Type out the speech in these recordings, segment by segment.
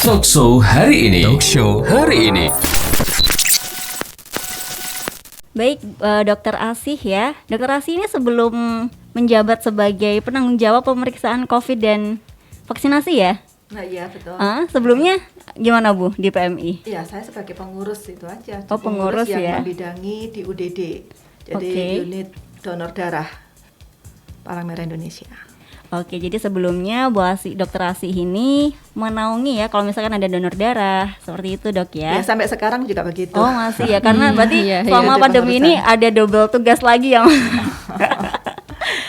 Talkshow hari ini. Baik, Dokter Asih ya. Dokter Asih ini sebelum menjabat sebagai penanggung jawab pemeriksaan COVID dan vaksinasi ya? Nah iya betul. Sebelumnya gimana Bu di PMI? Iya, saya sebagai pengurus itu aja. Oh, pengurus yang ya. membidangi di UDD. Jadi unit donor darah Palang Merah Indonesia. Oke, jadi sebelumnya Bu Asih, Dokter Asih ini menaungi ya kalau misalkan ada donor darah seperti itu dok ya? Ya sampai sekarang juga begitu. Oh masih ya, karena berarti selama ada pandemi ini ada double tugas lagi ya.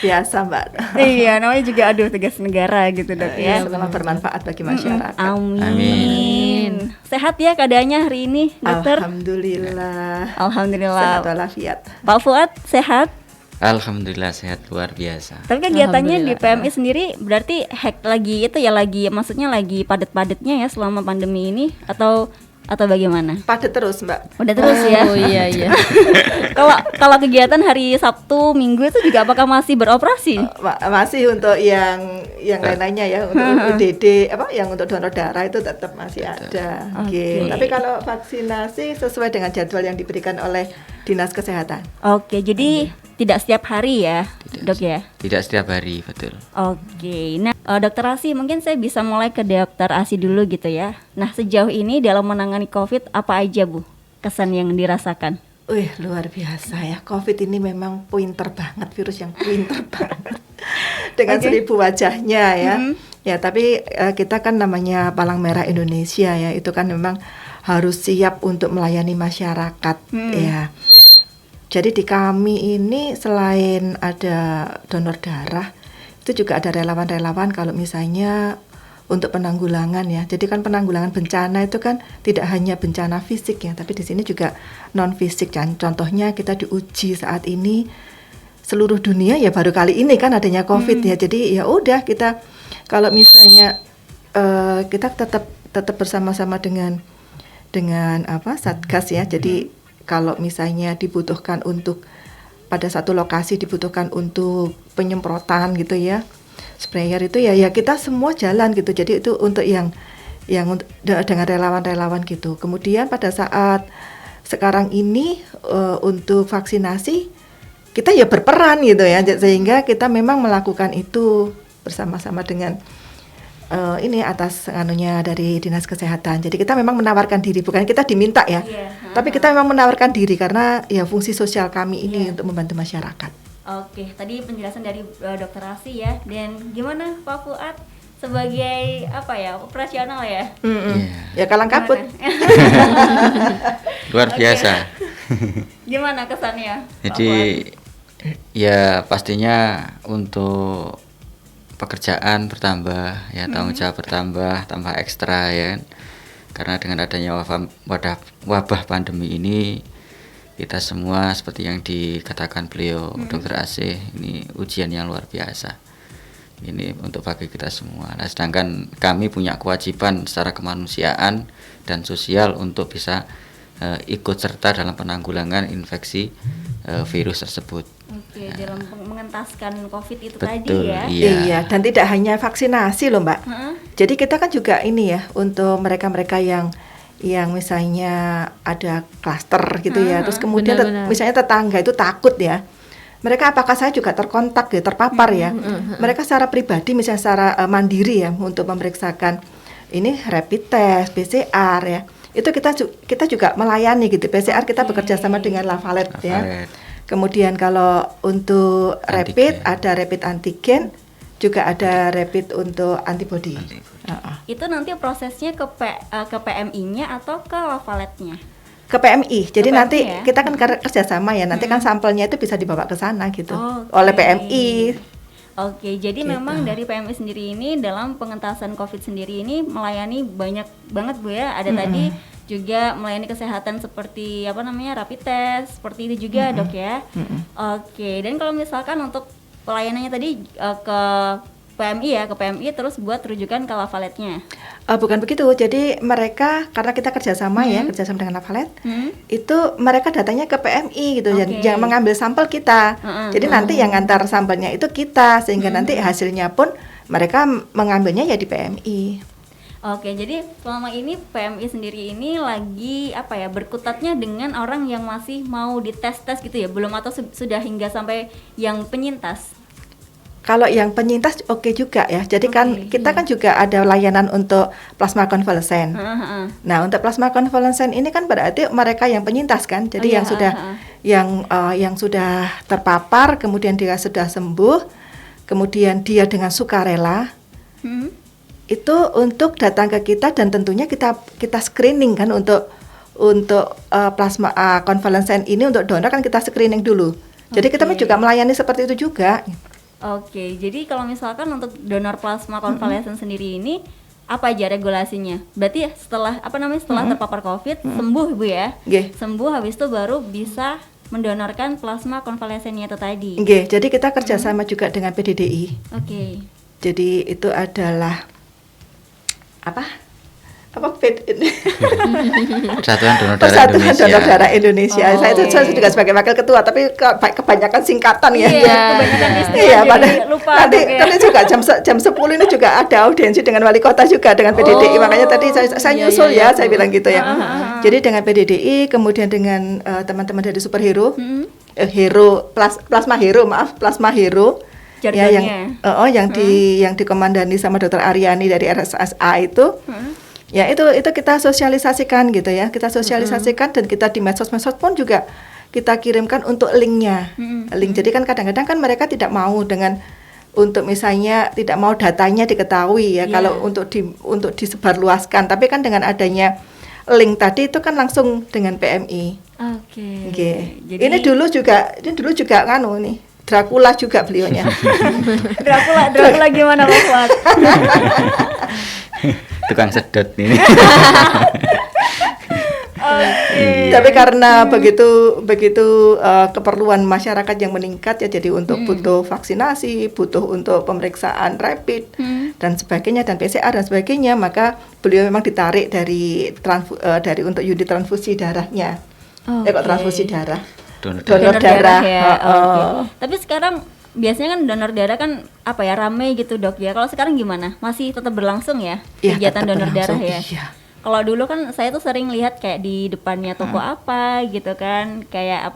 Biasa Mbak. Iya, namanya juga tugas negara gitu dok ya. Sama bermanfaat bagi masyarakat. Amin. Sehat ya keadaannya hari ini dokter? Alhamdulillah. Alhamdulillah. Sehat walafiat. Pak Fuad sehat? Alhamdulillah sehat luar biasa. Tapi kegiatannya di PMI sendiri berarti lagi maksudnya lagi padat-padatnya ya selama pandemi ini atau bagaimana? Padat terus Mbak. Udah terus ya. Oh iya. Kalau kegiatan hari Sabtu, Minggu itu juga apakah masih beroperasi? Masih untuk yang lain-lainnya ya, untuk UDD yang untuk donor darah itu tetap masih ada. Oke. Tapi kalau vaksinasi sesuai dengan jadwal yang diberikan oleh Dinas Kesehatan. Oke, jadi tidak setiap hari ya, dok ya? Tidak setiap hari, betul. Oke, nah Dokter Asih mungkin saya bisa mulai ke Dokter Asih dulu gitu ya. Nah sejauh ini dalam menangani COVID apa aja Bu kesan yang dirasakan? Wih luar biasa ya, COVID ini memang pinter banget, virus yang pinter banget dengan 1000 wajahnya ya. Ya tapi kita kan namanya Palang Merah Indonesia ya, itu kan memang harus siap untuk melayani masyarakat ya. Jadi di kami ini selain ada donor darah, itu juga ada relawan-relawan kalau misalnya untuk penanggulangan ya. Jadi kan penanggulangan bencana itu kan tidak hanya bencana fisik ya, tapi di sini juga non fisik. Contohnya kita diuji saat ini seluruh dunia ya baru kali ini kan adanya COVID ya. Jadi ya udah kita kalau misalnya kita tetap bersama-sama dengan Satgas ya. Jadi kalau misalnya dibutuhkan untuk pada satu lokasi dibutuhkan untuk penyemprotan gitu ya, sprayer itu ya kita semua jalan gitu. Jadi itu untuk yang dengan relawan-relawan gitu. Kemudian pada saat sekarang ini untuk vaksinasi kita ya berperan gitu ya, sehingga kita memang melakukan itu bersama-sama dengan ini atas dari Dinas Kesehatan. Jadi kita memang menawarkan diri, bukan kita diminta ya, tapi kita memang menawarkan diri karena ya fungsi sosial kami ini untuk membantu masyarakat. Oke, tadi penjelasan dari Dokter Asih ya. Dan gimana Pak Fuad sebagai operasional ya? Ya kalang kabut. Luar biasa. Gimana kesannya? Jadi ya pastinya untuk pekerjaan bertambah ya, tanggung jawab bertambah, tambah ekstra ya kan? Karena dengan adanya wabah pandemi ini kita semua seperti yang dikatakan beliau Dokter Asih, ini ujian yang luar biasa ini untuk bagi kita semua. Nah, sedangkan kami punya kewajiban secara kemanusiaan dan sosial untuk bisa ikut serta dalam penanggulangan infeksi virus tersebut. Oke, dalam mengentaskan COVID itu Betul, tadi ya. Iya, dan tidak hanya vaksinasi loh Mbak. Jadi kita kan juga ini ya untuk mereka-mereka yang misalnya ada klaster gitu ya, terus kemudian misalnya tetangga itu takut ya. Mereka apakah saya juga terkontak ya, terpapar ya. Mereka secara pribadi misalnya secara mandiri ya untuk memeriksakan ini rapid test, PCR ya. Itu kita juga melayani gitu. PCR kita bekerja sama dengan Lavalet ya. Kemudian kalau untuk rapid ada rapid antigen, juga ada rapid untuk antibody. Itu nanti prosesnya ke PMI-nya atau ke Lavaletnya? Ke PMI. Jadi PMI nanti ya? kita kan kerjasama ya. Nanti kan sampelnya itu bisa dibawa ke sana gitu oleh PMI. Oke, jadi memang dari PMI sendiri ini dalam pengentasan COVID sendiri ini melayani banyak banget Bu ya. Ada tadi juga melayani kesehatan seperti rapid test, seperti itu juga dok ya. Oke, dan kalau misalkan untuk pelayanannya tadi ke PMI ya, ke PMI terus buat rujukan ke Lavaletnya. Bukan begitu, jadi mereka karena kita kerjasama ya, kerjasama dengan Lavalet, itu mereka datanya ke PMI gitu, yang mengambil sampel kita. Jadi nanti yang ngantar sampelnya itu kita, sehingga nanti hasilnya pun mereka mengambilnya ya di PMI. Oke, jadi selama ini PMI sendiri ini lagi apa ya, berkutatnya dengan orang yang masih mau dites-tes gitu ya, belum atau sudah hingga sampai yang penyintas? Kalau yang penyintas oke juga ya. Jadi kan kita kan juga ada layanan untuk plasma konvalesen. Nah, untuk plasma konvalesen ini kan berarti mereka yang penyintas kan. Jadi yang sudah yang sudah terpapar, kemudian dia sudah sembuh, kemudian dia dengan sukarela. Itu untuk datang ke kita, dan tentunya kita screening kan untuk plasma konvalesen ini untuk donor kan kita screening dulu. Jadi kita juga melayani seperti itu juga. Oke, jadi kalau misalkan untuk donor plasma konvalesen sendiri ini apa aja regulasinya? Berarti setelah setelah terpapar COVID sembuh Bu ya? Sembuh, habis itu baru bisa mendonorkan plasma konvalesennya itu tadi. Jadi kita kerjasama juga dengan PDDI. Jadi itu adalah Persatuan Donor Darah Indonesia. Saya juga sebagai wakil ketua, tapi kebanyakan singkatan ya. Kebanyakan istilah jadi lupa. Nanti juga jam 10 ini juga ada audiensi dengan wali kota juga dengan PDDI. Makanya tadi saya nyusul saya bilang gitu ya. Jadi dengan PDDI, kemudian dengan teman-teman dari Superhero, Plasma Hero. Ya, yang dikomandani sama Dr. Aryani dari RSSA itu. Ya itu kita sosialisasikan gitu ya, kita sosialisasikan dan kita di medsos pun juga kita kirimkan untuk linknya, link. Jadi kan kadang-kadang kan mereka tidak mau untuk misalnya tidak mau datanya diketahui ya, kalau untuk disebarluaskan. Tapi kan dengan adanya link tadi itu kan langsung dengan PMI. Jadi ini dulu juga nih Dracula juga beliaunya. Dracula gimana Pak Fuad? Tukang sedot ini. Tapi karena begitu keperluan masyarakat yang meningkat ya, jadi untuk butuh vaksinasi, butuh untuk pemeriksaan rapid dan sebagainya, dan PCR dan sebagainya, maka beliau memang ditarik dari untuk unit transfusi darahnya. Transfusi darah. Donor darah ya. Tapi sekarang biasanya kan donor darah kan ramai gitu Dok ya. Kalau sekarang gimana? Masih tetap berlangsung ya kegiatan donor darah ya? Iya. Kalau dulu kan saya tuh sering lihat kayak di depannya toko gitu kan, kayak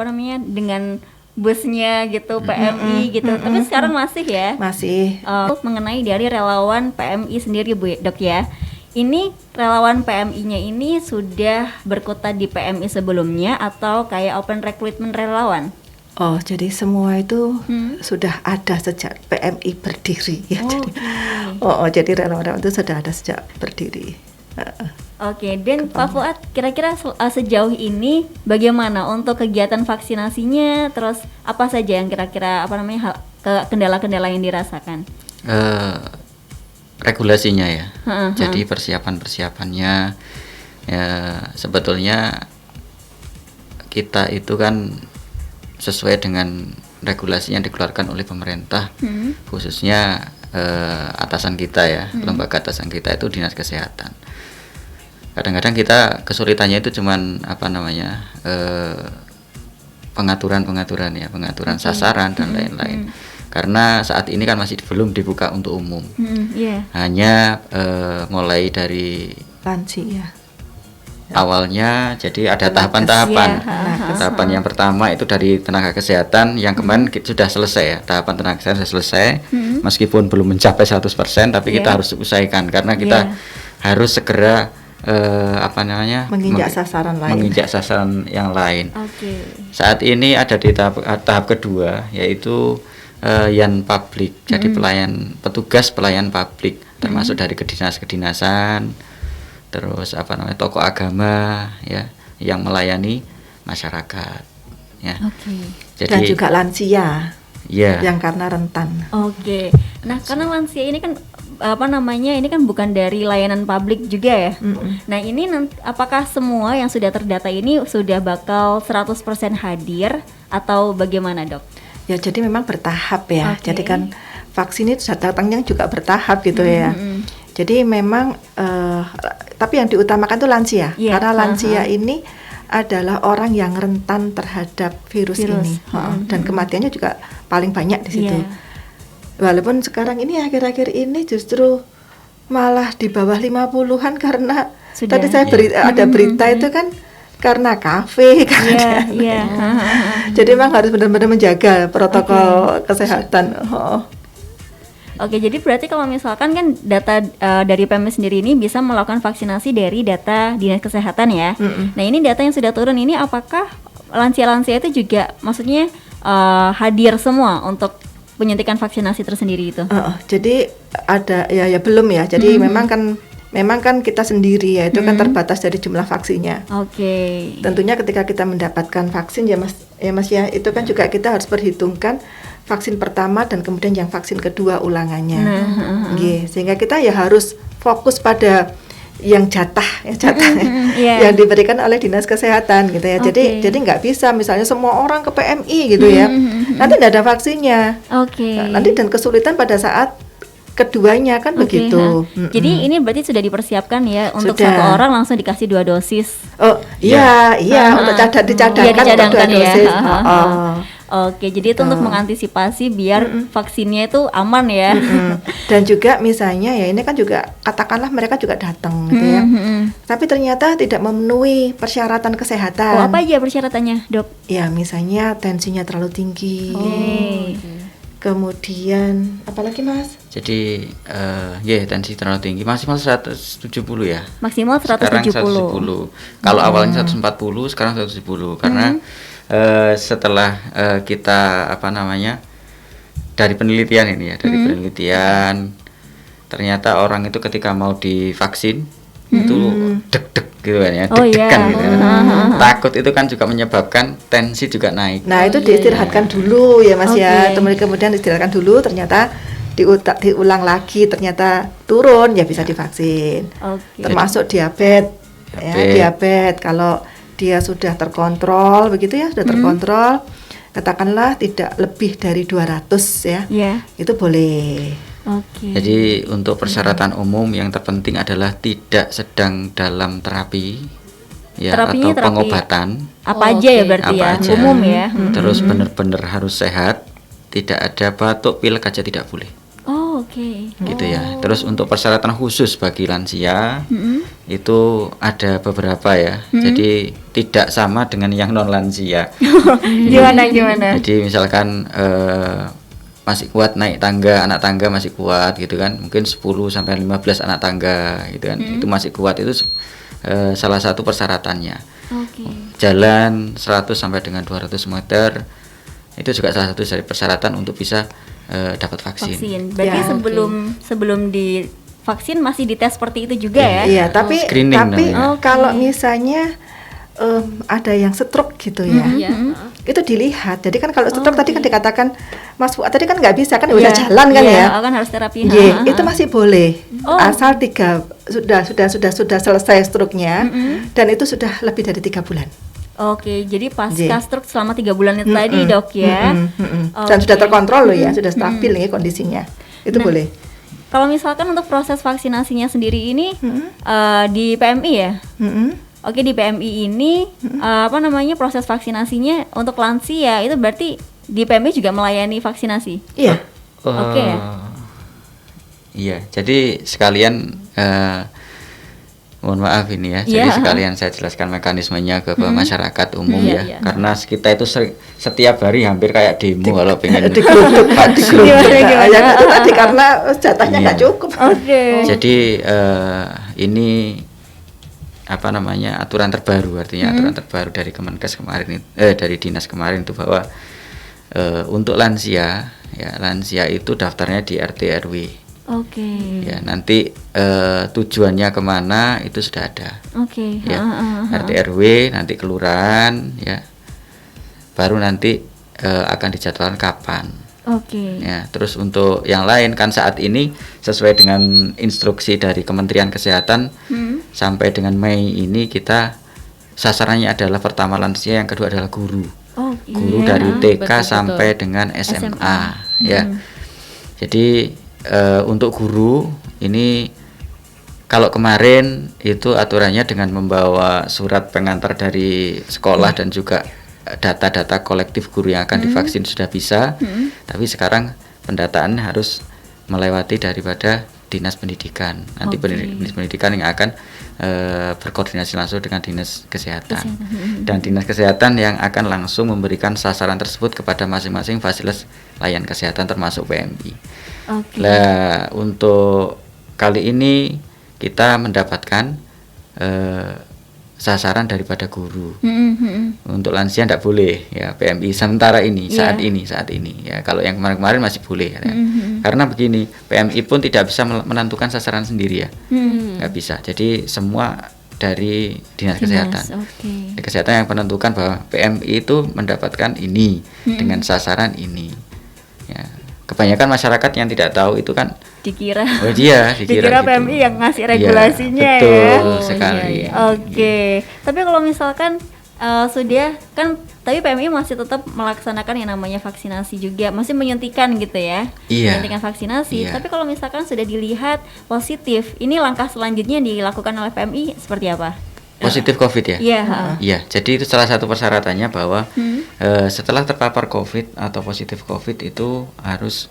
dengan busnya gitu PMI gitu. Tapi sekarang masih ya? Masih. Mengenai dari relawan PMI sendiri Bu Dok ya. Ini relawan PMI-nya ini sudah berkutat di PMI sebelumnya atau kayak open recruitment relawan? Jadi semua itu sudah ada sejak PMI berdiri ya. Jadi relawan itu sudah ada sejak berdiri. Dan Pak Fuad, kira-kira sejauh ini bagaimana untuk kegiatan vaksinasinya? Terus apa saja yang kira-kira kendala-kendala yang dirasakan? Regulasinya ya. Jadi persiapannya ya, sebetulnya kita itu kan sesuai dengan regulasi yang dikeluarkan oleh pemerintah, khususnya atasan kita ya, lembaga atasan kita itu Dinas Kesehatan. Kadang-kadang kita kesulitannya itu cuman pengaturan sasaran dan lain-lain. Karena saat ini kan masih belum dibuka untuk umum. Hanya mulai dari lansia. Awalnya jadi ada tahapan-tahapan. Tahapan yang pertama itu dari tenaga kesehatan yang kemarin sudah selesai ya. Tahapan tenaga kesehatan sudah selesai. Meskipun belum mencapai 100%, tapi kita harus usahakan karena kita harus segera menginjak sasaran yang lain. Saat ini ada di tahap kedua, yaitu yang publik. Jadi petugas pelayan publik, termasuk dari kedinasan, terus tokoh agama ya, yang melayani masyarakat ya. Jadi, dan juga lansia yang karena rentan. Nah karena lansia ini kan ini kan bukan dari layanan publik juga ya. Nah ini apakah semua yang sudah terdata ini sudah bakal 100% hadir atau bagaimana Dok? Ya jadi memang bertahap ya. Jadi kan vaksin itu datangnya juga bertahap gitu ya. Jadi memang tapi yang diutamakan itu lansia, karena lansia ini adalah orang yang rentan terhadap virus ini, dan kematiannya juga paling banyak di situ. Walaupun sekarang ini akhir-akhir ini justru malah di bawah 50-an karena Sudah, tadi saya ada berita itu kan karena kafe kan. Iya. Jadi memang harus benar-benar menjaga protokol kesehatan. Oke, jadi berarti kalau misalkan kan data dari PMI sendiri ini bisa melakukan vaksinasi dari data Dinas Kesehatan ya. Nah, ini data yang sudah turun ini apakah lansia-lansia itu juga maksudnya hadir semua untuk penyuntikan vaksinasi tersendiri itu? Jadi ada ya belum ya. Jadi memang kan kita sendiri ya itu kan terbatas dari jumlah vaksinnya. Oke. Tentunya ketika kita mendapatkan vaksin ya Mas ya itu kan juga kita harus perhitungkan vaksin pertama dan kemudian yang vaksin kedua ulangannya. Sehingga kita ya harus fokus pada yang jatah yang diberikan oleh Dinas Kesehatan gitu ya. Jadi nggak bisa misalnya semua orang ke PMI gitu ya. Nanti nggak ada vaksinnya. Nanti dan kesulitan pada saat keduanya kan begitu. Jadi ini berarti sudah dipersiapkan ya untuk satu orang langsung dikasih 2 dosis. Iya untuk dicadangkan 2 dosis. Oke, jadi itu untuk mengantisipasi biar vaksinnya itu aman ya. Dan juga misalnya ya ini kan juga katakanlah mereka juga datang gitu ya. Tapi ternyata tidak memenuhi persyaratan kesehatan. Apa aja persyaratannya, Dok? Ya misalnya tensinya terlalu tinggi. Kemudian apalagi Mas? Jadi tensi terlalu tinggi, maksimal 170 ya. Maksimal 170. Sekarang 170. Kalau awalnya 140, sekarang 170 karena setelah kita dari penelitian ini ya, penelitian ternyata orang itu ketika mau divaksin itu deg-deg gitu kan ya, deg-degan gitu ya. Takut itu kan juga menyebabkan tensi juga naik. Nah itu diistirahatkan dulu ya Mas ya, kemudian istirahatkan dulu, ternyata diulang lagi ternyata turun ya bisa divaksin. Termasuk diabetes ya, diabetes kalau dia sudah terkontrol begitu ya, sudah terkontrol, katakanlah tidak lebih dari 200 ya, itu boleh. Jadi untuk persyaratan umum yang terpenting adalah tidak sedang dalam terapi ya, atau pengobatan. Apa aja ya berarti ya, umum ya. Terus benar-benar harus sehat, tidak ada batuk, pilek aja tidak boleh. Gitu ya. Terus untuk persyaratan khusus bagi lansia itu ada beberapa ya. Jadi tidak sama dengan yang non lansia. Gimana? Jadi misalkan masih kuat naik tangga, anak tangga masih kuat gitu kan. Mungkin 10 sampai 15 anak tangga gitu kan. Itu masih kuat, itu salah satu persyaratannya. Jalan 100 sampai dengan 200 meter itu juga salah satu dari persyaratan untuk bisa dapat vaksin. Berarti sebelum divaksin masih dites seperti itu juga ya? Iya, tapi screening kalau misalnya ada yang stroke gitu ya, itu dilihat. Jadi kan kalau stroke tadi kan dikatakan Mas Fuad tadi kan nggak bisa kan, bisa jalan kan ya? Kan harus terapi. Itu masih boleh, asal sudah selesai stroke-nya dan itu sudah lebih dari 3 bulan. Jadi pasca stroke selama 3 bulan itu tadi Dok ya. Dan sudah terkontrol loh ya, sudah stabil ya kondisinya. Itu boleh. Kalau misalkan untuk proses vaksinasinya sendiri ini di PMI ya? Di PMI ini proses vaksinasinya untuk lansia itu berarti di PMI juga melayani vaksinasi? Iya. Iya, jadi sekalian mohon maaf ini ya, jadi sekalian saya jelaskan mekanismenya ke masyarakat umum ya. Karena kita itu setiap hari hampir kayak demo kalau pengen digeruduk. Itu tadi karena jatahnya nggak cukup. Jadi ini aturan terbaru, artinya aturan terbaru dari Kemenkes kemarin dari dinas kemarin itu bahwa untuk lansia itu daftarnya di RT RW. Ya, nanti tujuannya kemana itu sudah ada. RT RW, nanti kelurahan ya. Baru nanti akan dijadwalkan kapan. Ya, terus untuk yang lain kan saat ini sesuai dengan instruksi dari Kementerian Kesehatan sampai dengan Mei ini kita sasarannya adalah pertama lansia, yang kedua adalah guru. Guru dari TK sampai dengan SMA. Ya. Jadi untuk guru ini kalau kemarin itu aturannya dengan membawa surat pengantar dari sekolah dan juga data-data kolektif guru yang akan divaksin sudah bisa. Tapi sekarang pendataan harus melewati daripada dinas pendidikan. Nanti Oke. dinas pendidikan yang akan berkoordinasi langsung dengan dinas kesehatan. Dan dinas kesehatan yang akan langsung memberikan sasaran tersebut kepada masing-masing fasilitas layan kesehatan termasuk PMI. Oke. Nah, untuk kali ini kita mendapatkan sasaran daripada guru. Untuk lansia tidak boleh ya, PMI sementara ini, saat ini ya. Kalau yang kemarin-kemarin masih boleh ya. Karena begini, PMI pun tidak bisa menentukan sasaran sendiri ya. Nggak bisa. Jadi semua dari dinas kesehatan. Oke. Kesehatan yang menentukan bahwa PMI itu mendapatkan ini dengan sasaran ini. Ya. Kebanyakan masyarakat yang tidak tahu itu kan Dikira dikira gitu. PMI yang ngasih regulasinya ya. Betul ya. sekali. Iya. Oke. Tapi kalau misalkan sudah kan, tapi PMI masih tetap melaksanakan yang namanya vaksinasi juga, masih menyuntikan gitu ya. Iya. Menyuntikan vaksinasi. Iya. Tapi kalau misalkan sudah dilihat positif, ini langkah selanjutnya yang dilakukan oleh PMI seperti apa? Positif COVID ya? Iya. Iya, jadi itu salah satu persyaratannya bahwa setelah terpapar COVID atau positif COVID itu harus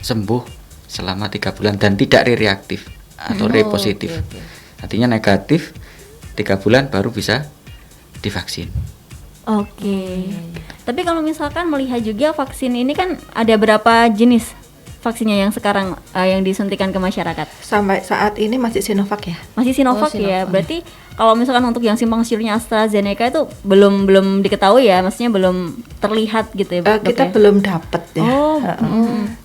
sembuh selama 3 bulan dan tidak reaktif atau repositif. Artinya negatif 3 bulan baru bisa divaksin. Oke. Tapi kalau misalkan melihat juga vaksin ini kan ada berapa jenis vaksinnya yang sekarang yang disuntikan ke masyarakat? Sampai saat ini masih Sinovac ya. Masih Sinovac ya. Sinovac. Berarti kalau misalkan untuk yang simpang siurnya AstraZeneca itu belum diketahui ya, maksudnya belum terlihat gitu ya. Dok, Kita ya? belum dapat ya. Oh,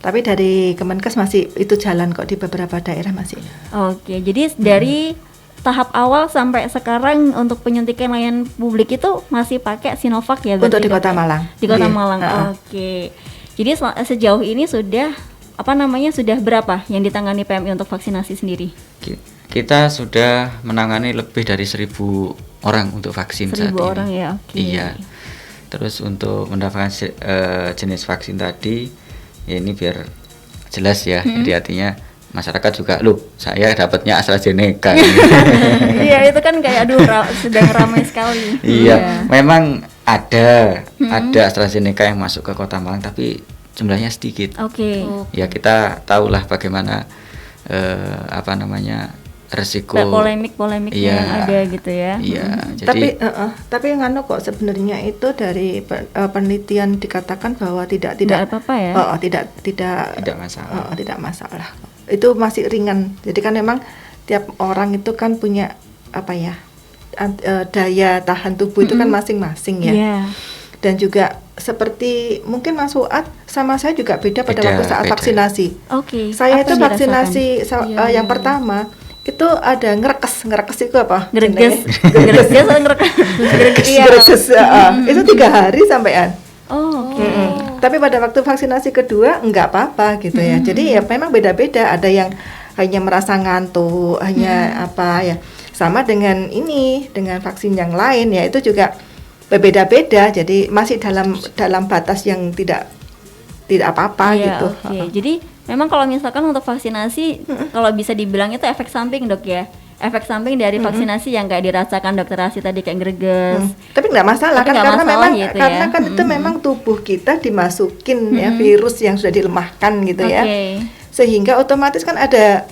Tapi dari Kemenkes masih itu jalan kok, di beberapa daerah masih. Oke, jadi dari tahap awal sampai sekarang untuk penyuntikan layanan publik itu masih pakai Sinovac ya? Untuk berarti, di Dok, Kota ya? Malang. Di Kota Iya. Malang. Oke. Jadi sejauh ini sudah sudah berapa yang ditangani PMI untuk vaksinasi sendiri? Kita sudah menangani lebih dari 1.000 orang untuk vaksin 1.000 saat ini. orang ya, oke. Iya. Terus untuk mendapatkan jenis vaksin tadi, ya ini biar jelas ya. Jadi artinya masyarakat juga, loh saya dapatnya AstraZeneca. Iya, itu kan kayak sedang ramai sekali. Iya, memang ada AstraZeneca yang masuk ke Kota Malang, tapi jumlahnya sedikit. Oke. Ya kita tahulah bagaimana resiko Polemik-polemik Iya. yang ada gitu ya. Iya, jadi Tapi nganu kok sebenarnya itu dari penelitian dikatakan bahwa tidak Nggak apa-apa ya? tidak masalah. tidak masalah. Itu masih ringan. Jadi kan memang tiap orang itu kan punya daya tahan tubuh itu kan masing-masing ya. Iya. Dan juga seperti mungkin Mas Fuad sama saya juga beda pada waktu saat beda. vaksinasi. Oke. Saya Apa itu yang vaksinasi dirasakan? yang pertama itu ada ngerekes itu apa? Greges. Greges. Greges atau ngerekes? Iya. Greges, itu 3 hari sampean. Oh, oke. Tapi pada waktu vaksinasi kedua enggak apa-apa gitu ya. Jadi ya memang beda-beda. Ada yang hanya merasa ngantuk, hanya sama dengan dengan vaksin yang lain ya, itu juga berbeda-beda. Jadi masih dalam batas yang tidak apa-apa Iya, gitu. Oke. Jadi memang kalau misalkan untuk vaksinasi, kalau bisa dibilang itu efek samping, Dok ya. Efek samping dari vaksinasi yang kayak dirasakan Dokter Asi tadi kayak greges. Tapi nggak masalah Tapi kan, nggak karena masalah memang gitu karena ya. kan itu memang tubuh kita dimasukin ya virus yang sudah dilemahkan gitu ya. Oke. Sehingga otomatis kan ada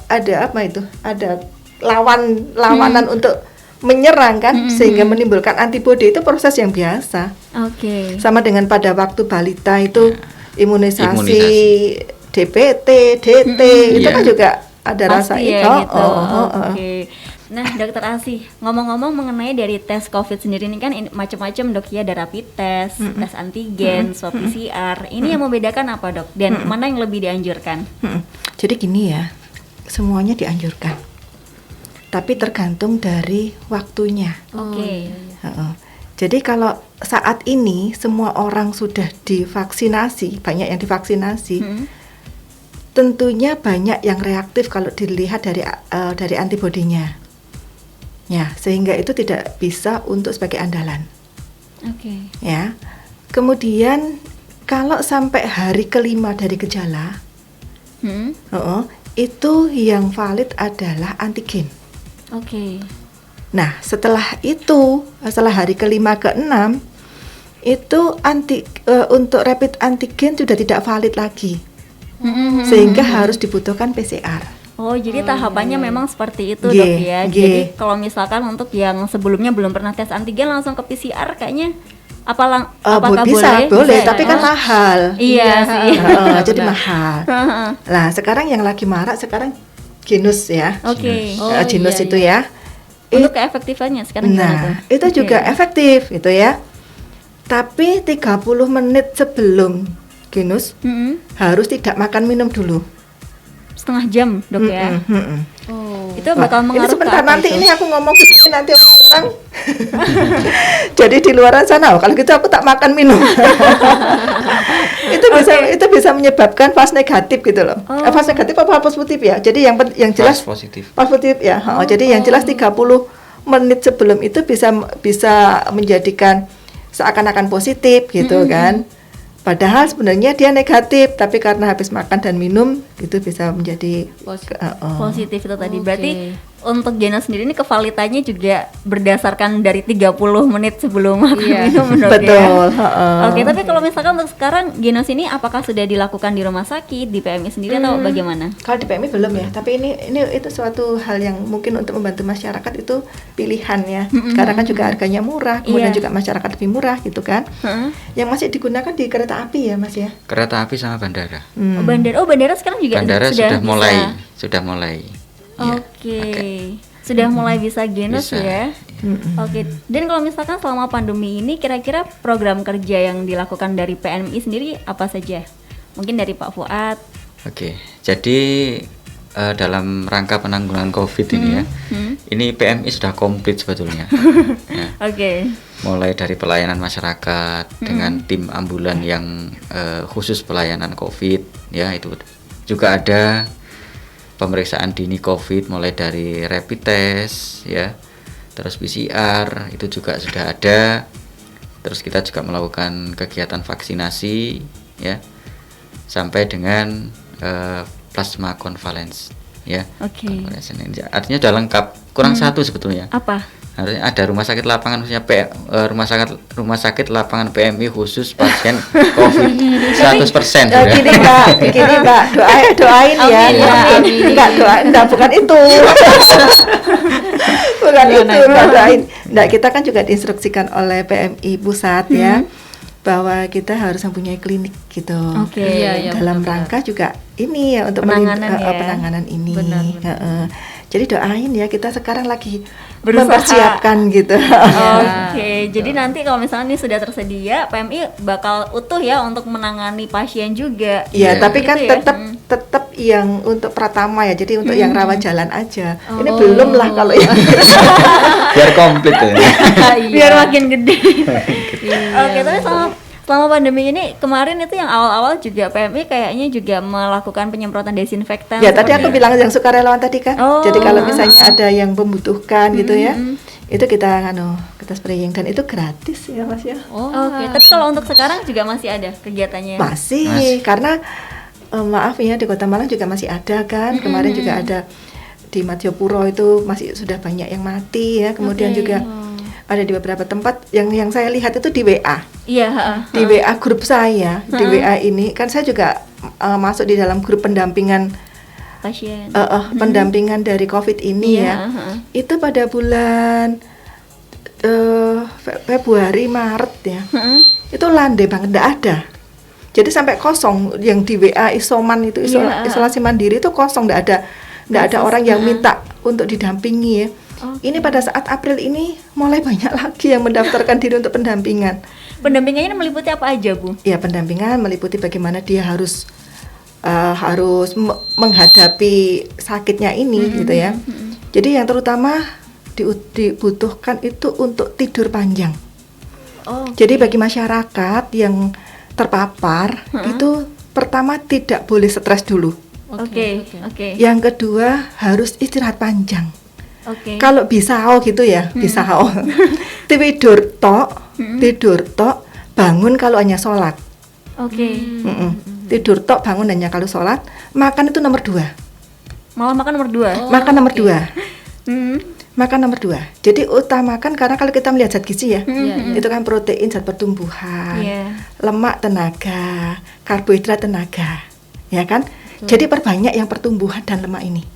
lawanan untuk menyerang kan, sehingga menimbulkan antibodi. Itu proses yang biasa. Oke. Sama dengan pada waktu balita itu imunisasi DPT, DT itu Iya. kan juga ada rasa Pasti ya itu. gitu. Oke. Nah, Dokter Asi, ngomong-ngomong mengenai dari tes COVID sendiri ini kan macam-macam, Dok ya, ada rapid test, tes antigen, swab PCR. Ini yang membedakan apa, Dok? Dan mana yang lebih dianjurkan? Jadi gini ya, semuanya dianjurkan. Tapi tergantung dari waktunya. Oke. Heeh. Jadi kalau saat ini semua orang sudah divaksinasi, banyak yang divaksinasi, tentunya banyak yang reaktif kalau dilihat dari antibodinya. Ya, sehingga itu tidak bisa untuk sebagai andalan. Oke. Ya. Kemudian kalau sampai hari kelima dari gejala, itu yang valid adalah antigen. Oke. Nah, setelah hari kelima ke-6 itu untuk rapid antigen sudah tidak valid lagi, sehingga harus dibutuhkan PCR. Oh, jadi tahapannya memang seperti itu, Nggih, Dok ya. nggih. Jadi kalau misalkan untuk yang sebelumnya belum pernah tes antigen langsung ke PCR kayaknya apakah bisa, boleh? tapi ya? kan mahal. Iya sih. Jadi mahal. Nah, sekarang yang lagi marak sekarang genus ya. Oke. Genus iya, itu ya. Untuk keefektifannya sekarang gimana tuh? Nah, itu Oke. juga efektif gitu ya. Tapi 30 menit sebelum genus Mm-mm. harus tidak makan minum dulu. Setengah jam, Dok ya. Oh. Itu bakal Ini mengaruh sebentar ke apa nanti itu? ini aku ngomong begini nanti orang jadi di luar sana kalau gitu aku tak makan minum. itu bisa menyebabkan false negatif gitu loh. Oh. False negatif apa false positif ya. Jadi yang jelas False positif. false positif ya. Jadi yang jelas 30 menit sebelum itu bisa menjadikan seakan-akan positif gitu kan. Padahal sebenarnya dia negatif, tapi karena habis makan dan minum itu bisa menjadi Positif. Positif itu tadi. Oke. Berarti untuk genus sendiri ini kevalitannya juga berdasarkan dari 30 menit sebelum makan Iya. minum, Dok, ya? betul. Oke, tapi kalau misalkan untuk sekarang genus ini apakah sudah dilakukan di rumah sakit, di PMI sendiri atau bagaimana? Kalau di PMI belum ya, tapi ini itu suatu hal yang mungkin untuk membantu masyarakat itu pilihan ya. Karena kan juga harganya murah, kemudian Iya. juga masyarakat lebih murah gitu kan. Heeh. Yang masih digunakan di kereta api ya, Mas ya. Kereta api sama bandara. Hmm. Bandara sekarang juga Bandara sudah sudah mulai. Oke. Ya, Sudah mulai bisa genus Bisa. ya. Oke. Dan kalau misalkan selama pandemi ini kira-kira program kerja yang dilakukan dari PMI sendiri apa saja? Mungkin dari Pak Fuad. Oke, jadi dalam rangka penanggulangan COVID ini ya, ini PMI sudah komplit sebetulnya. Ya, Oke. mulai dari pelayanan masyarakat dengan tim ambulan yang khusus pelayanan COVID, ya itu juga ada pemeriksaan dini COVID mulai dari rapid test, ya, terus PCR itu juga sudah ada. Terus kita juga melakukan kegiatan vaksinasi, ya, sampai dengan plasma convalescence, ya. Oke. Convalescence ini artinya sudah lengkap. Kurang satu sebetulnya. Apa? Harusnya ada rumah sakit lapangan khususnya rumah sakit lapangan PMI khusus pasien COVID 100% sudah. Gini Mbak, doain ya. Amin ya, amin. Enggak, bukan itu. Bukan itu, Mbak, doain. Enggak, kita kan juga diinstruksikan oleh PMI pusat ya, bahwa kita harus mempunyai klinik gitu. Oke. Iya, Dalam benar-benar. rangka juga ini ya untuk Penanganan ya. penanganan ini. Benar. Jadi doain ya, kita sekarang lagi Berusaha. mempersiapkan gitu. Oke, jadi nanti kalau misalnya ini sudah tersedia, PMI bakal utuh ya untuk menangani pasien juga. Iya, Iya. tapi kan Gitu ya? tetap yang untuk pratama ya. Jadi untuk yang rawat jalan aja. Ini Oh. belum lah kalau yang Biar komplit ya. Biar makin gede. Iya. Oke, tapi selama pandemi ini kemarin itu yang awal-awal juga PMI kayaknya juga melakukan penyemprotan desinfektan. ya tadi seperti- aku bilang yang sukarelawan tadi kan. Oh. Jadi kalau misalnya ada yang membutuhkan gitu ya, itu kita spraying dan itu gratis ya Mas ya. Oh. Oke, tapi kalau untuk sekarang juga masih ada kegiatannya. Masih, karena maaf ya di Kota Malang juga masih ada kan. Kemarin juga ada di Madiopuro itu masih sudah banyak yang mati ya. Kemudian Oke. juga ada di beberapa tempat yang saya lihat itu di WA. Iya, heeh. Di WA grup saya, di WA ini kan saya juga masuk di dalam grup pendampingan Pasien. pendampingan dari COVID ini Iya, ya. heeh. Itu pada bulan Februari Maret ya. Heeh. Itu landai banget, enggak ada. Jadi sampai kosong yang di WA isoman itu Iya. isolasi mandiri itu kosong, enggak ada orang yang minta untuk didampingi ya. Oke. Ini pada saat April ini mulai banyak lagi yang mendaftarkan diri untuk pendampingan. Pendampingannya meliputi apa aja, Bu? Ya, pendampingan meliputi bagaimana dia harus menghadapi sakitnya ini gitu ya. Jadi yang terutama dibutuhkan itu untuk tidur panjang. Oh. Jadi bagi masyarakat yang terpapar itu pertama tidak boleh stres dulu. Oke. Yang kedua harus istirahat panjang. Oke. Kalau bisa gitu ya, bisa tidur tok, bangun kalau hanya sholat. Oke. Tidur tok, bangun hanya kalau sholat. Makan itu nomor 2. Malah makan nomor 2. Makan nomor 2. Hmm. Makan nomor 2. Jadi utamakan karena kalau kita melihat zat gizi ya, Iya, itu kan protein zat pertumbuhan, Iya. lemak tenaga, karbohidrat tenaga, ya kan? Jadi perbanyak yang pertumbuhan dan lemak ini.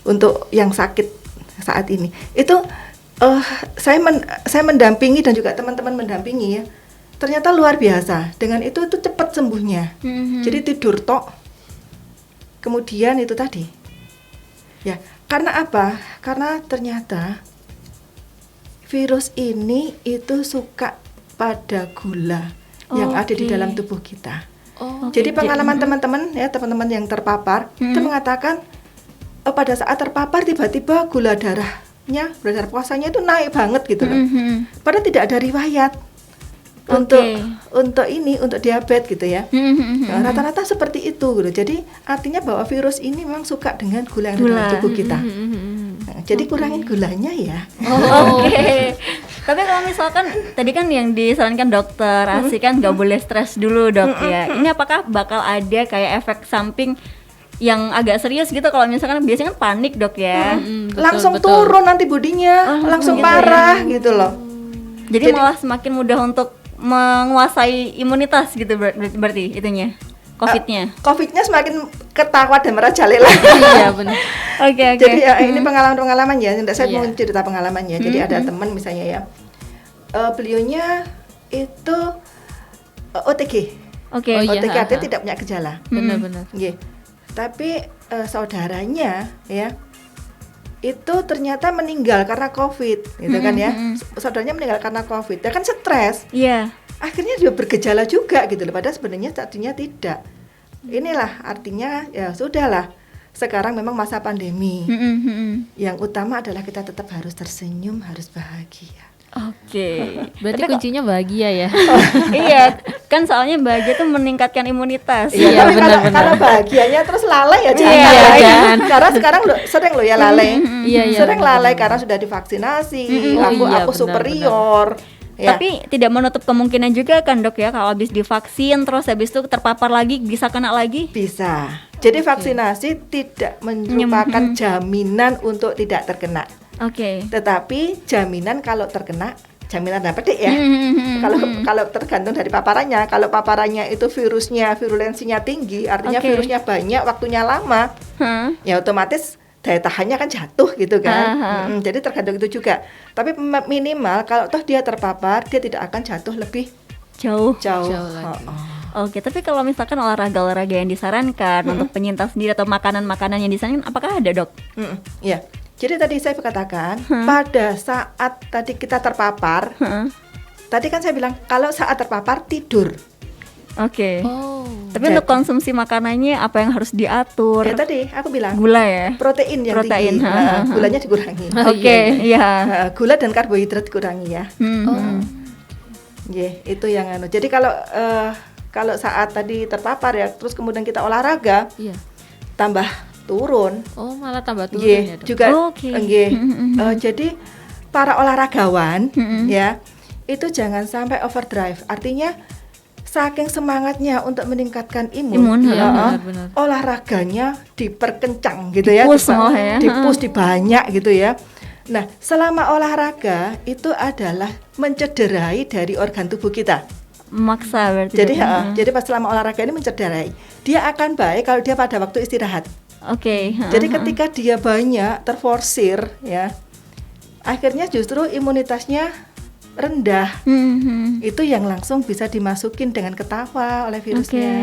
untuk yang sakit saat ini. Itu saya mendampingi dan juga teman-teman mendampingi ya. Ternyata luar biasa. Dengan itu cepat sembuhnya. Jadi tidur tok. Kemudian itu tadi. Ya, karena apa? Karena ternyata virus ini itu suka pada gula yang ada di dalam tubuh kita. Jadi pengalaman teman-teman ya, teman-teman yang terpapar itu mengatakan pada saat terpapar tiba-tiba gula darah puasanya itu naik banget gitu loh. Padahal tidak ada riwayat untuk diabetes gitu ya. Nah, rata-rata seperti itu gitu. Jadi artinya bahwa virus ini memang suka dengan gula yang ada dalam tubuh kita. Nah, jadi kurangin gulanya ya. Oke. Tapi kalau misalkan tadi kan yang disarankan dokter Asi kan nggak boleh stres dulu dok ya. Ini apakah bakal ada kayak efek samping yang agak serius gitu kalau misalkan biasanya kan panik dok ya? Langsung turun antibodinya, langsung parah gitu loh. Jadi malah semakin mudah untuk menguasai imunitas gitu berarti itunya COVID-nya. COVID-nya semakin ketawa dan merajalela. Iya benar. Oke. Jadi ini pengalaman ya. Saya mau cerita pengalamannya. Jadi ada teman misalnya ya, beliaunya itu OTG. Oke. OTG artinya tidak punya gejala. Benar-benar. Tapi saudaranya ya itu ternyata meninggal karena COVID, gitu kan ya. Saudaranya meninggal karena COVID. Dia kan stres. Iya. Akhirnya dia bergejala juga gitu loh. Padahal sebenarnya tadinya tidak. Inilah artinya ya sudahlah. Sekarang memang masa pandemi. Yang utama adalah kita tetap harus tersenyum, harus bahagia. Oke. Berarti kuncinya bahagia ya. Iya, kan soalnya bahagia tuh meningkatkan imunitas. Iya, tapi karena bahagianya terus lalai ya jangan. Iya, jangan. Karena sekarang sering lo ya lalai. Iya, sering lalai karena sudah divaksinasi. Aku superior. Ya. Tapi tidak menutup kemungkinan juga kan dok ya kalau habis divaksin terus habis itu terpapar lagi bisa kena lagi? Bisa. Jadi vaksinasi tidak merupakan jaminan untuk tidak terkena. Oke. Tetapi jaminan kalau terkena, jaminan apa deh ya? Kalau tergantung dari paparannya. Kalau paparannya itu virulensinya tinggi, artinya virusnya banyak, waktunya lama, ya otomatis daya tahannya kan jatuh gitu kan. Jadi tergantung itu juga. Tapi minimal kalau toh dia terpapar, dia tidak akan jatuh lebih jauh lagi. Oke, tapi kalau misalkan olahraga yang disarankan untuk penyintas sendiri atau makanan-makanan yang disarankan, apakah ada dok? Iya. Jadi tadi saya katakan pada saat tadi kita terpapar, tadi kan saya bilang kalau saat terpapar tidur. Oke. Tapi untuk konsumsi makanannya apa yang harus diatur? Ya tadi aku bilang gula ya. Protein yang tinggi, gulanya dikurangi. Oke, iya. Gula dan karbohidrat dikurangi ya. Itu yang Jadi kalau saat tadi terpapar ya, terus kemudian kita olahraga, tambah turun. Oh, malah tambah turun ya dok? Juga. Jadi para olahragawan ya itu jangan sampai overdrive. Artinya saking semangatnya untuk meningkatkan imun. Benar. Olahraganya diperkencang gitu ya, Dipush dibanyak gitu ya. Nah, selama olahraga itu adalah mencederai dari organ tubuh kita. Maksa berarti. Jadi pas selama olahraga ini mencederai. Dia akan baik kalau dia pada waktu istirahat. Oke. Jadi ketika dia banyak terforsir ya, akhirnya justru imunitasnya rendah. Itu yang langsung bisa dimasukin dengan ketawa oleh virusnya.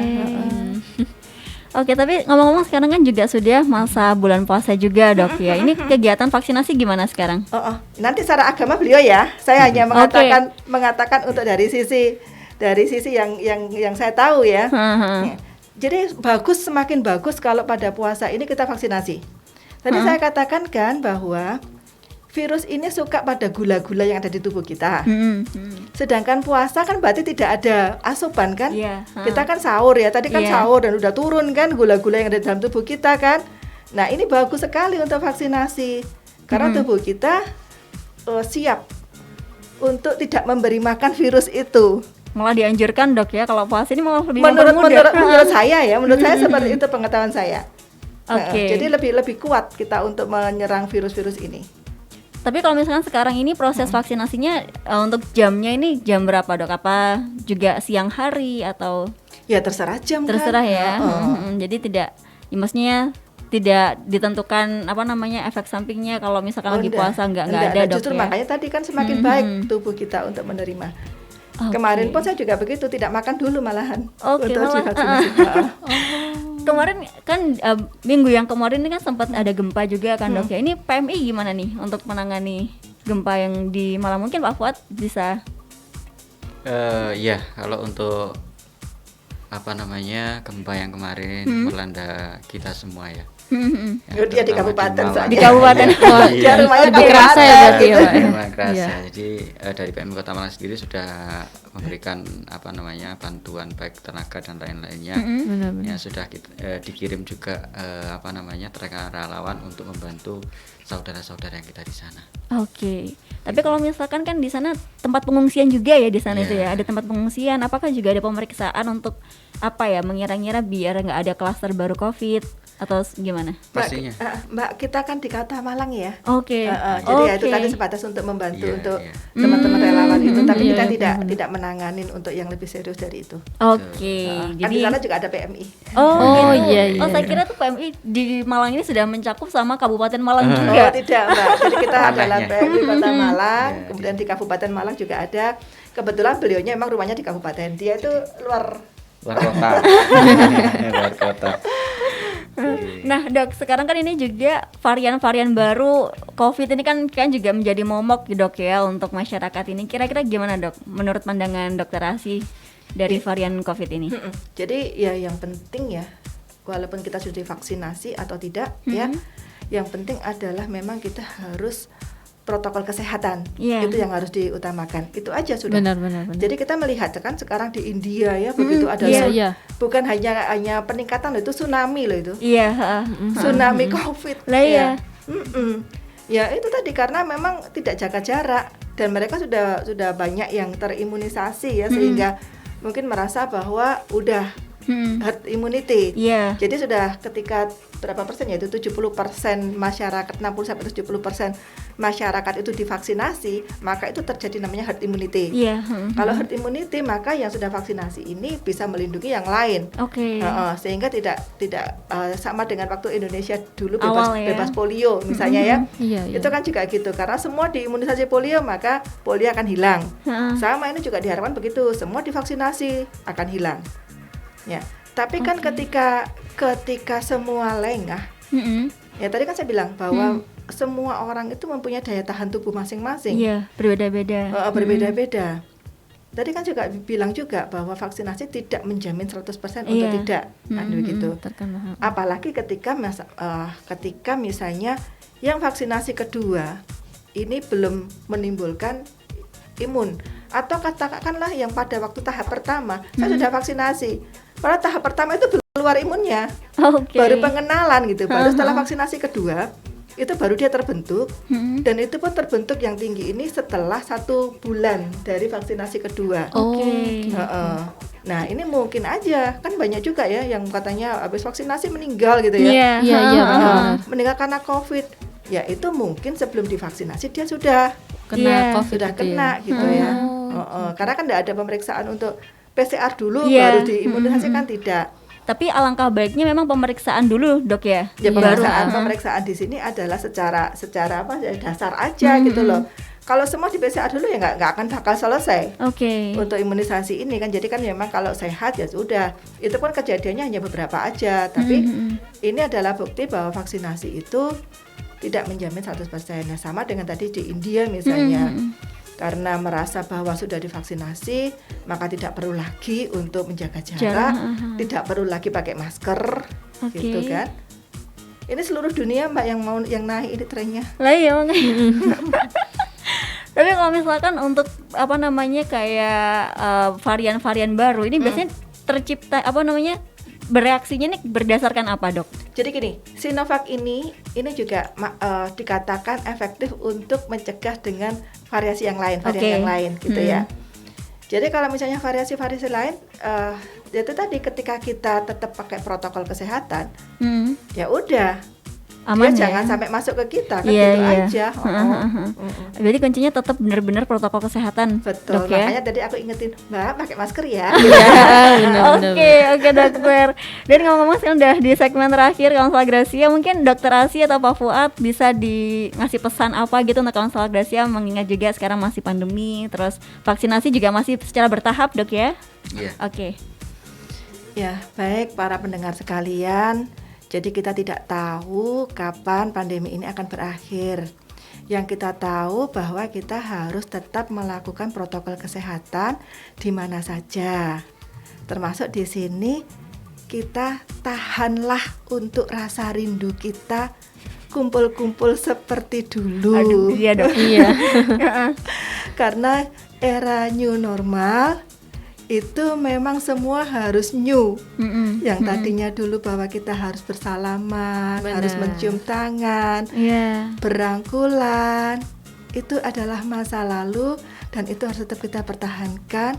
Oke, tapi ngomong-ngomong sekarang kan juga sudah masa bulan puasa juga dok ya. Ini kegiatan vaksinasi gimana sekarang? Nanti secara agama beliau ya. Saya hanya mengatakan untuk dari sisi yang saya tahu ya. Jadi semakin bagus kalau pada puasa ini kita vaksinasi. Tadi saya katakan kan bahwa virus ini suka pada gula-gula yang ada di tubuh kita. Sedangkan puasa kan berarti tidak ada asupan kan? Kita kan sahur ya, tadi kan sahur dan udah turun kan gula-gula yang ada di dalam tubuh kita kan. Nah ini bagus sekali untuk vaksinasi. Karena tubuh kita siap untuk tidak memberi makan virus itu. Malah dianjurkan dok ya kalau puasa ini malah lebih menurut saya ya, menurut saya seperti itu pengetahuan saya. Jadi lebih kuat kita untuk menyerang virus-virus ini. Tapi kalau misalkan sekarang ini proses vaksinasinya untuk jamnya ini jam berapa dok? Apa juga siang hari atau? Ya terserah jam. Terserah kan? Ya. Jadi tidak, ya maksudnya tidak ditentukan apa namanya efek sampingnya kalau misalkan lagi enggak. puasa nggak Enggak. ada Nah, dok justru ya. makanya tadi kan semakin baik tubuh kita untuk menerima. Oke. Kemarin pun saya juga begitu, tidak makan dulu malahan Oke, untuk malah, divaksinasi. Kemarin kan minggu yang kemarin ini kan sempat ada gempa juga kan dok ya. Ini PMI gimana nih untuk menangani gempa yang di Malang? Mungkin Pak Fuad bisa. Ya, kalau untuk apa namanya gempa yang kemarin melanda kita semua ya. Oh, dia di terutama kabupaten Malang. Di kabupaten. Wah, Dia rumahnya lebih kerasa ya berarti ya, Pak. Memang kerasa. Iya. Jadi dari PMI Kota Malang sendiri sudah memberikan apa namanya bantuan baik tenaga dan lain-lainnya. Benar-benar. Ya sudah dikirim juga apa namanya tenaga relawan untuk membantu saudara-saudara yang kita di sana. Oke. Tapi kalau misalkan kan di sana tempat pengungsian juga ya di sana Iya. itu ya. Ada tempat pengungsian. Apakah juga ada pemeriksaan untuk apa ya mengira-ngira biar nggak ada klaster baru COVID atau gimana? Pastinya. Mbak, kita kan di Kota Malang ya. Oke. Jadi ya itu Oke. tadi sebatas untuk membantu Iya, untuk iya. teman-teman relawan itu, tapi Iya, kita iya, tidak menanganin untuk yang lebih serius dari itu. Oke. Kan Jadi di sana juga ada PMI. Oh, gitu. iya, iya. Oh, saya kira tuh PMI di Malang ini sudah mencakup sama Kabupaten Malang Oh juga. tidak Mbak, jadi kita adalah Tanahnya. PMI Kota Malang, Iya, kemudian di Kabupaten Malang juga ada. Kebetulan beliaunya emang rumahnya di kabupaten, dia itu luar. Luar kota. Luar kota. Nah, Dok, sekarang kan ini juga varian-varian baru COVID ini kan juga menjadi momok Dok ya untuk masyarakat ini. Kira-kira gimana Dok menurut pandangan Dokter Asih dari varian COVID ini? Jadi ya yang penting ya, walaupun kita sudah divaksinasi atau tidak ya, yang penting adalah memang kita harus protokol kesehatan. Iya. Itu yang harus diutamakan. Itu aja sudah. Benar-benar. Jadi kita melihat kan sekarang di India ya begitu ada Iya, iya. bukan hanya peningkatan loh, itu tsunami loh itu. Iya, Tsunami COVID. Lah iya. Ya itu tadi karena memang tidak jaga jarak dan mereka sudah banyak yang terimunisasi ya sehingga mungkin merasa bahwa udah herd immunity. Iya. Jadi sudah ketika berapa persen ya itu 70% masyarakat 60-70% masyarakat itu divaksinasi, maka itu terjadi namanya herd immunity. Iya. Kalau herd immunity maka yang sudah vaksinasi ini bisa melindungi yang lain. Oke. Sehingga tidak sama dengan waktu Indonesia dulu Awal ya. bebas polio misalnya ya. Iya, iya. Itu kan juga gitu karena semua diimunisasi polio maka polio akan hilang. Heeh. Sama ini juga diharapkan begitu, semua divaksinasi akan hilang. Ya. Tapi kan ketika semua lengah, ya tadi kan saya bilang bahwa semua orang itu mempunyai daya tahan tubuh masing-masing. Iya, berbeda-beda. Berbeda-beda. Tadi kan juga bilang juga bahwa vaksinasi tidak menjamin 100% untuk Iya. tidak, kan begitu. Terkena. Apalagi ketika misalnya yang vaksinasi kedua ini belum menimbulkan imun, atau katakanlah yang pada waktu tahap pertama saya sudah vaksinasi, pada tahap pertama itu belum keluar imunnya, Oke. baru pengenalan gitu, baru setelah vaksinasi kedua itu baru dia terbentuk, dan itu pun terbentuk yang tinggi ini setelah 1 bulan dari vaksinasi kedua. Oke. Nah ini mungkin aja, kan banyak juga ya yang katanya habis vaksinasi meninggal gitu ya. Iya. Iya, iya, benar. Meninggal karena COVID. Ya itu mungkin sebelum divaksinasi dia sudah Kena Iya. COVID sudah itu ya. kena gitu ya. Karena kan tidak ada pemeriksaan untuk PCR dulu Iya. baru diimunisasi kan tidak. Tapi alangkah baiknya memang pemeriksaan dulu, Dok ya. Ya Iya. pemeriksaan di sini adalah secara apa ya, dasar aja gitu loh. Kalau semua di PCR dulu ya nggak akan bakal selesai. Oke. Untuk imunisasi ini kan, jadi kan memang kalau sehat ya sudah, itu pun kejadiannya hanya beberapa aja, tapi ini adalah bukti bahwa vaksinasi itu tidak menjamin 100%. Nah, sama dengan tadi di India misalnya, karena merasa bahwa sudah divaksinasi maka tidak perlu lagi untuk menjaga jarak, tidak perlu lagi pakai masker, Oke. gitu kan. Ini seluruh dunia Mbak yang naik ini trennya. Lah iya makanya. Tapi kalau misalkan untuk apa namanya kayak varian-varian baru ini biasanya tercipta apa namanya bereaksinya nih berdasarkan apa, Dok? Jadi gini, Sinovac ini juga dikatakan efektif untuk mencegah dengan variasi yang lain, varian yang lain gitu ya. Jadi kalau misalnya variasi-variasi lain, itu tadi ketika kita tetap pakai protokol kesehatan, ya udah Aman dia ya? jangan sampai masuk ke kita kan, Iya, gitu iya. aja. Jadi kuncinya tetap benar-benar protokol kesehatan, Betul, Dok ya. makanya tadi aku ingetin, Mbak pakai masker ya. Oke, dokter. Dan ngomong-ngomong sekarang udah di segmen terakhir Konselor Gracia, mungkin dokter Asi atau Pak Fuad bisa ngasih pesan apa gitu untuk Konselor Gracia, mengingat juga sekarang masih pandemi, terus vaksinasi juga masih secara bertahap, Dok ya. Iya. Oke. Ya, baik para pendengar sekalian. Jadi kita tidak tahu kapan pandemi ini akan berakhir. Yang kita tahu bahwa kita harus tetap melakukan protokol kesehatan di mana saja. Termasuk di sini kita tahanlah untuk rasa rindu kita kumpul-kumpul seperti dulu. Aduh, iya dok. Iya. Karena era new normal itu memang semua harus new. Yang tadinya dulu bahwa kita harus bersalaman, Benar. harus mencium tangan, Iya. berangkulan, itu adalah masa lalu dan itu harus tetap kita pertahankan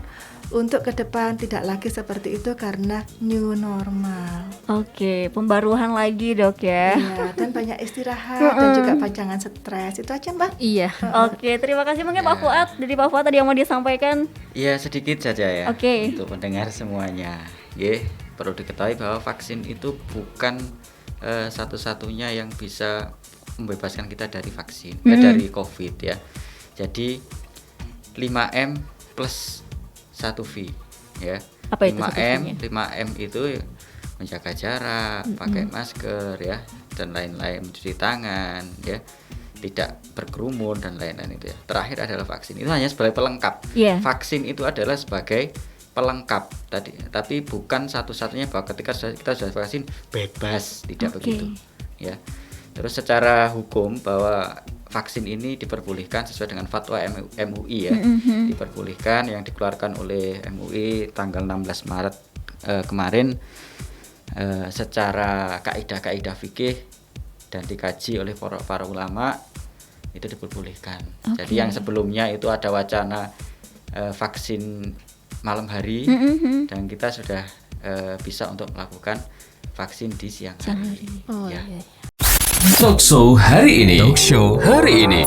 untuk ke depan tidak lagi seperti itu karena new normal. Oke, pembaruan lagi dok ya. Ya, dan banyak istirahat dan juga jangan stres. Itu aja Mbak. Iya. Oke, terima kasih mungkin Pak Fuad. Dari Pak Fuad tadi yang mau disampaikan. Ya sedikit saja ya. Oke. Untuk pendengar semuanya, perlu diketahui bahwa vaksin itu bukan satu-satunya yang bisa membebaskan kita dari vaksin, dari COVID ya. Jadi 5M plus 1V ya. Apa itu 5M, 1V-nya? 5M itu menjaga jarak, pakai masker ya, dan lain-lain, mencuci tangan ya, tidak berkerumun dan lain-lain itu ya. Terakhir adalah vaksin. Itu hanya sebagai pelengkap. Iya. Vaksin itu adalah sebagai pelengkap tadi, tapi bukan satu-satunya bahwa ketika kita sudah vaksin bebas, tidak Oke. begitu ya. Terus secara hukum bahwa vaksin ini diperbolehkan sesuai dengan fatwa MUI ya, diperbolehkan yang dikeluarkan oleh MUI tanggal 16 Maret kemarin, secara kaidah-kaidah fikih dan dikaji oleh para ulama itu diperbolehkan. Jadi yang sebelumnya itu ada wacana vaksin malam hari dan kita sudah bisa untuk melakukan vaksin di siang hari. Oh ya. iya. Talkshow hari ini.